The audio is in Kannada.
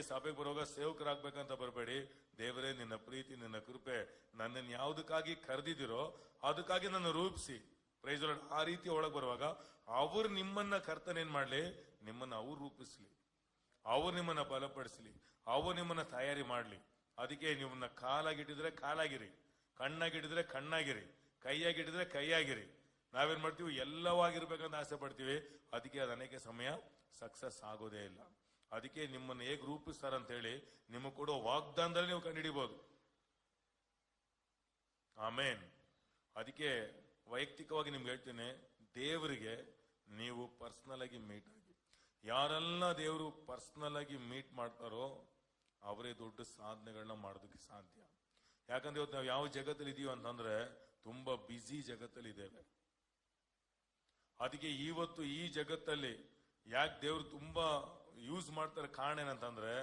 ಸಭೆಗೆ ಬರುವಾಗ ಸೇವಕರಾಗ್ಬೇಕಂತ ಬರಬೇಡಿ. ದೇವರೇ ನಿನ್ನ ಪ್ರೀತಿ ನಿನ್ನ ಕೃಪೆ ನನ್ನನ್ನು ಯಾವುದಕ್ಕಾಗಿ ಕರೆದಿದಿರೋ ಅದಕ್ಕಾಗಿ ನನ್ನ ರೂಪಿಸಿ. Praise Lord. ಆ ರೀತಿ ಒಳಗೆ ಬರುವಾಗ ಅವ್ರು ನಿಮ್ಮನ್ನ ಕರ್ತನೇನ್ ಮಾಡ್ಲಿ, ನಿಮ್ಮನ್ನ ಅವ್ರು ರೂಪಿಸ್ಲಿ, ಅವ್ರು ನಿಮ್ಮನ್ನ ಬಲಪಡಿಸ್ಲಿ, ಅವ್ರು ನಿಮ್ಮನ್ನ ತಯಾರಿ ಮಾಡ್ಲಿ. ಅದಕ್ಕೆ ನಿಮ್ಮನ್ನ ಕಾಲಾಗಿಟ್ಟಿದ್ರೆ ಕಾಲಾಗಿರಿ, ಕಣ್ಣಾಗಿಟ್ಟಿದ್ರೆ ಕಣ್ಣಾಗಿರಿ, ಕೈಯಾಗಿಟ್ಟಿದ್ರೆ ಕೈಯಾಗಿರಿ. ನಾವೇನ್ ಮಾಡ್ತೀವಿ, ಎಲ್ಲವಾಗಿರ್ಬೇಕಂತ ಆಸೆ ಪಡ್ತೀವಿ. ಅದಕ್ಕೆ ಅದು ಅನೇಕ ಸಮಯ ಸಕ್ಸಸ್ ಆಗೋದೇ ಇಲ್ಲ. ಅದಕ್ಕೆ ನಿಮ್ಮನ್ನು ಹೇಗೆ ರೂಪಿಸ್ತಾರಂತ ಹೇಳಿ ನಿಮಗೆ ಕೊಡೋ ವಾಗ್ದಾನದಲ್ಲಿ ನೀವು ಕಂಡುಹಿಡಿಬಹುದು. ಆಮೇನ್. ಅದಕ್ಕೆ ವೈಯಕ್ತಿಕವಾಗಿ ನಿಮ್ಗೆ ಹೇಳ್ತೀನಿ, ದೇವರಿಗೆ ನೀವು ಪರ್ಸನಲ್ ಆಗಿ ಮೀಟ್ ಆಗಿ. ಯಾರೆಲ್ಲ ದೇವರು ಪರ್ಸನಲ್ ಆಗಿ ಮೀಟ್ ಮಾಡ್ತಾರೋ ಅವರೇ ದೊಡ್ಡ ಸಾಧನೆಗಳನ್ನ ಮಾಡೋದಕ್ಕೆ ಸಾಧ್ಯ. ಯಾಕಂದ್ರೆ ಇವತ್ತು ನಾವು ಯಾವ ಜಗತ್ತಲ್ಲಿ ಇದೀವಿ ಅಂತಂದ್ರೆ ತುಂಬಾ ಬ್ಯುಸಿ ಜಗತ್ತಲ್ಲಿ ಇದ್ದೇವೆ. ಅದಕ್ಕೆ ಇವತ್ತು ಈ ಜಗತ್ತಲ್ಲಿ ಯಾಕೆ ದೇವರು ತುಂಬಾ ಯೂಸ್ ಮಾಡ್ತಾರೆ ಕಾರಣ ಏನಂತಂದ್ರೆ